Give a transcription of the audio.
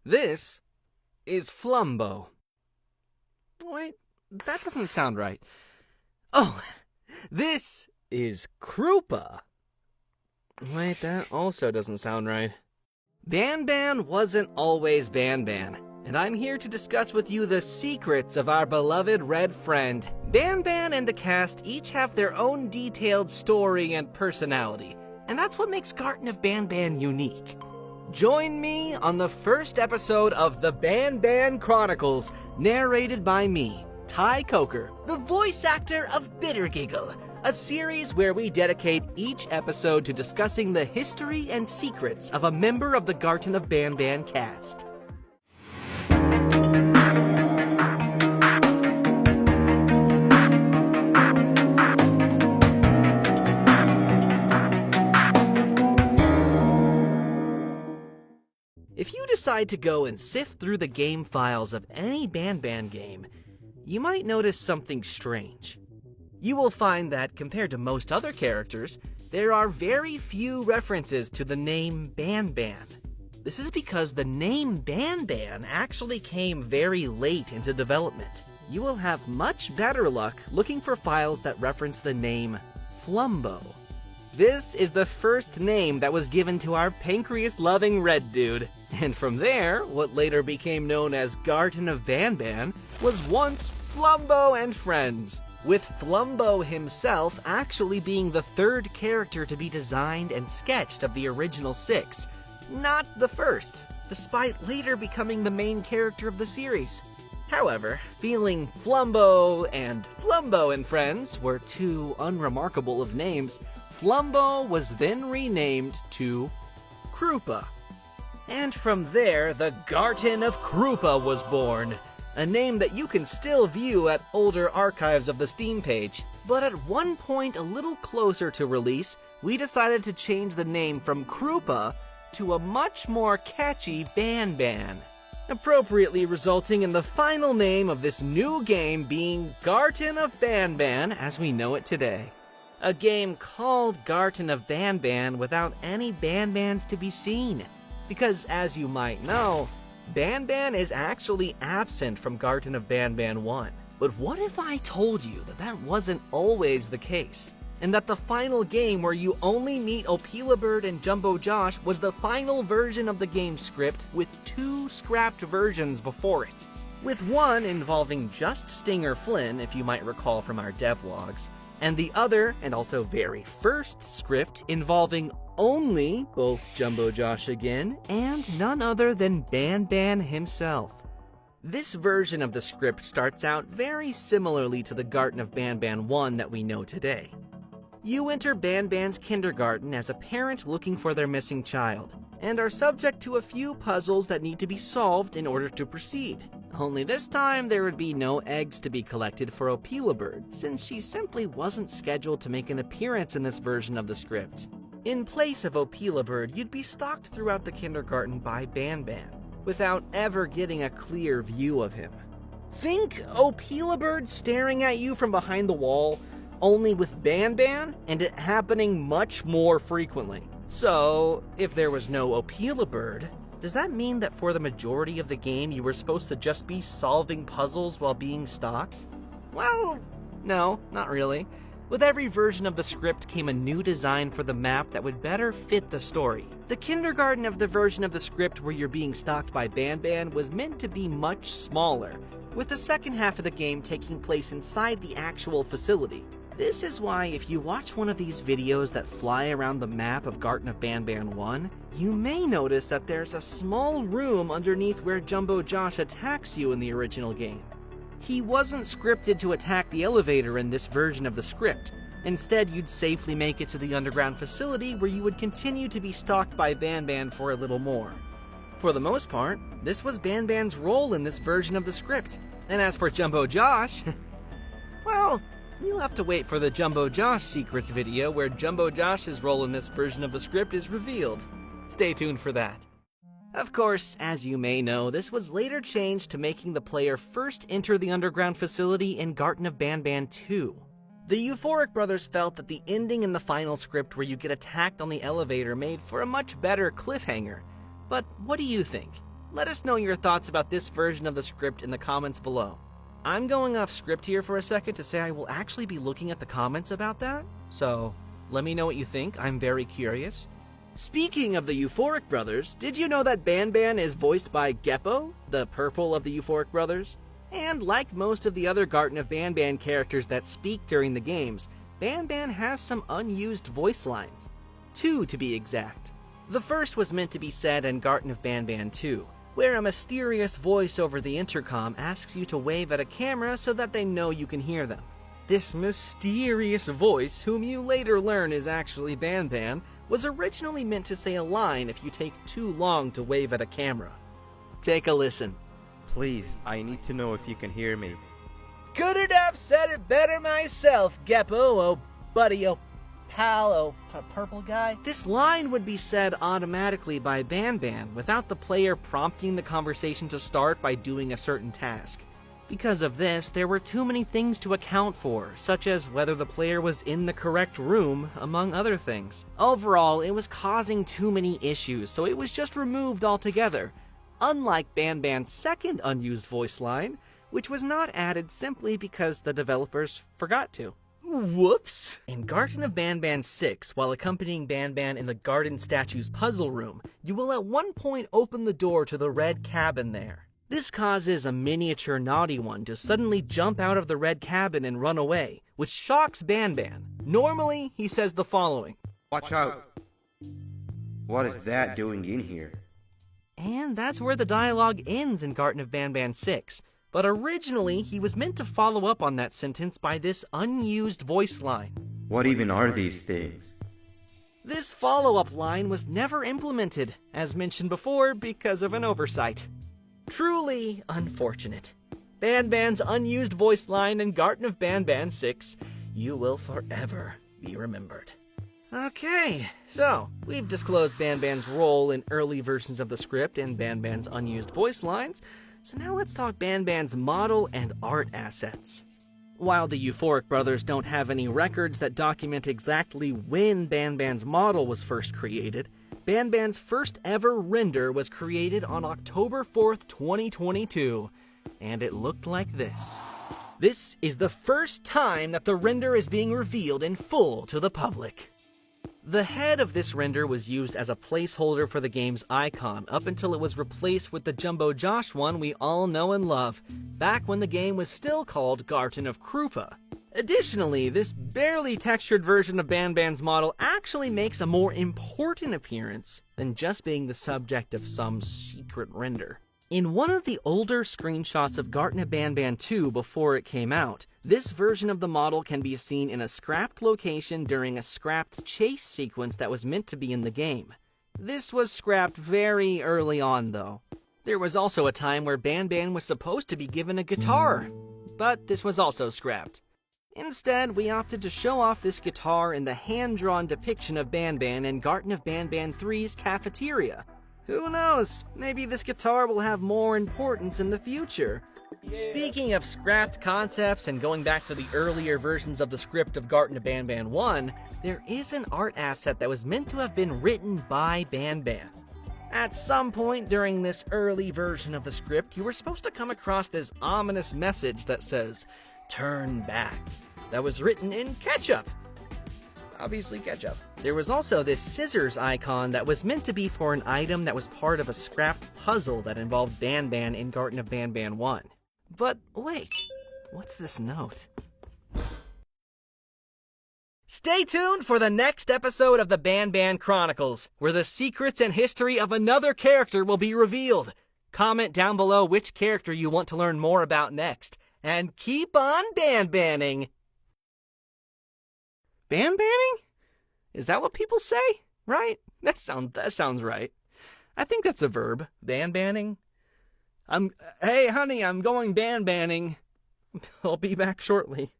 This is Flumbo. Wait, that doesn't sound right. Oh, this is Krupa. Wait, that also doesn't sound right. Banban wasn't always Banban, and I'm here to discuss with you the secrets of our beloved red friend. Banban and the cast each have their own detailed story and personality, and that's what makes Garten of Banban unique. Join me on the first episode of the Banban Chronicles, narrated by me, Ty Coker, the voice actor of Bittergiggle, a series where we dedicate each episode to discussing the history and secrets of a member of the Garten of Banban cast. If you decide to go and sift through the game files of any Banban game, you might notice something strange. You will find that, compared to most other characters, there are very few references to the name Banban. This is because the name Banban actually came very late into development. You will have much better luck looking for files that reference the name Flumbo. This is the first name that was given to our pancreas-loving red dude, and from there, what later became known as Garten of Banban was once Flumbo and Friends, with Flumbo himself actually being the third character to be designed and sketched of the original 6, not the first, despite later becoming the main character of the series. However, feeling Flumbo and Friends were too unremarkable of names, Flumbo was then renamed to Krupa. And from there, the Garten of Krupa was born, a name that you can still view at older archives of the Steam page. But at one point a little closer to release, we decided to change the name from Krupa to a much more catchy Banban, appropriately resulting in the final name of this new game being Garten of Banban as we know it today. A game called Garten of Banban without any Banbans to be seen. Because, as you might know, Banban is actually absent from Garten of Banban 1. But what if I told you that that wasn't always the case? And that the final game where you only meet Opilabird and Jumbo Josh was the final version of the game script with 2 scrapped versions before it. With one involving just Stinger Flynn, if you might recall from our devlogs, and the other, and also very first script, involving only both Jumbo Josh again, and none other than Banban himself. This version of the script starts out very similarly to the Garten of Banban 1 that we know today. You enter Banban's kindergarten as a parent looking for their missing child, and are subject to a few puzzles that need to be solved in order to proceed. Only this time, there would be no eggs to be collected for Opilabird, since she simply wasn't scheduled to make an appearance in this version of the script. In place of Opilabird, you'd be stalked throughout the kindergarten by Banban, without ever getting a clear view of him. Think Opilabird staring at you from behind the wall, only with Banban, and it happening much more frequently. So, if there was no Opilabird, does that mean that for the majority of the game you were supposed to just be solving puzzles while being stalked? Well, no, not really. With every version of the script came a new design for the map that would better fit the story. The kindergarten of the version of the script where you're being stalked by Banban was meant to be much smaller, with the second half of the game taking place inside the actual facility. This is why if you watch one of these videos that fly around the map of Garten of Banban 1, you may notice that there's a small room underneath where Jumbo Josh attacks you in the original game. He wasn't scripted to attack the elevator in this version of the script. Instead, you'd safely make it to the underground facility where you would continue to be stalked by Banban for a little more. For the most part, this was Banban's role in this version of the script. And as for Jumbo Josh, well, you'll have to wait for the Jumbo Josh Secrets video where Jumbo Josh's role in this version of the script is revealed. Stay tuned for that. Of course, as you may know, this was later changed to making the player first enter the underground facility in Garten of Banban 2. The Euphoric brothers felt that the ending in the final script where you get attacked on the elevator made for a much better cliffhanger. But what do you think? Let us know your thoughts about this version of the script in the comments below. I'm going off script here for a second to say I will actually be looking at the comments about that, so let me know what you think. I'm very curious. Speaking of the Euphoric Brothers, did you know that Banban is voiced by Geppo, the purple of the Euphoric Brothers? And like most of the other Garten of Banban characters that speak during the games, Banban has some unused voice lines. 2 to be exact. The first was meant to be said in Garten of Banban 2, where a mysterious voice over the intercom asks you to wave at a camera so that they know you can hear them. This mysterious voice, whom you later learn is actually Banban, was originally meant to say a line if you take too long to wave at a camera. Take a listen. Please, I need to know if you can hear me. Couldn't have said it better myself, Geppo, oh buddy, oh pal, oh purple guy. This line would be said automatically by Banban without the player prompting the conversation to start by doing a certain task. Because of this, there were too many things to account for, such as whether the player was in the correct room, among other things. Overall, it was causing too many issues, so it was just removed altogether. Unlike Banban's second unused voice line, which was not added simply because the developers forgot to. Whoops! In Garten of Banban 6, while accompanying Banban in the Garden Statue's puzzle room, you will at one point open the door to the red cabin there. This causes a miniature Naughty One to suddenly jump out of the red cabin and run away, which shocks Banban. Normally, he says the following: Watch out! What is that doing in here? And that's where the dialogue ends in Garten of Banban 6. But originally, he was meant to follow up on that sentence by this unused voice line. What even are these things? This follow-up line was never implemented, as mentioned before, because of an oversight. Truly unfortunate. Banban's unused voice line in Garten of Banban 6, you will forever be remembered. Okay, so we've disclosed Banban's role in early versions of the script and Banban's unused voice lines, so now let's talk Banban's model and art assets. While the Euphoric Brothers don't have any records that document exactly when Banban's model was first created, Banban's first ever render was created on October 4th, 2022, and it looked like this. This is the first time that the render is being revealed in full to the public. The head of this render was used as a placeholder for the game's icon up until it was replaced with the Jumbo Josh one we all know and love, back when the game was still called Garten of Krupa. Additionally, this barely textured version of Banban's model actually makes a more important appearance than just being the subject of some secret render. In one of the older screenshots of Garten of Banban 2 before it came out, this version of the model can be seen in a scrapped location during a scrapped chase sequence that was meant to be in the game. This was scrapped very early on, though. There was also a time where Banban was supposed to be given a guitar, but this was also scrapped. Instead, we opted to show off this guitar in the hand-drawn depiction of Banban in Garten of Banban 3's cafeteria. Who knows, maybe this guitar will have more importance in the future. Yeah. Speaking of scrapped concepts and going back to the earlier versions of the script of Garten of Banban 1, there is an art asset that was meant to have been written by Banban. At some point during this early version of the script, you were supposed to come across this ominous message that says, "Turn back," that was written in ketchup. Obviously ketchup. There was also this scissors icon that was meant to be for an item that was part of a scrapped puzzle that involved Banban in Garten of Banban 1. But wait, what's this note? Stay tuned for the next episode of the Banban Chronicles, where the secrets and history of another character will be revealed. Comment down below which character you want to learn more about next, and keep on Banbanning! Banbanning? Is that what people say? Right? That sounds right. I think that's a verb. Banbanning. Hey honey, I'm going Banbanning. I'll be back shortly.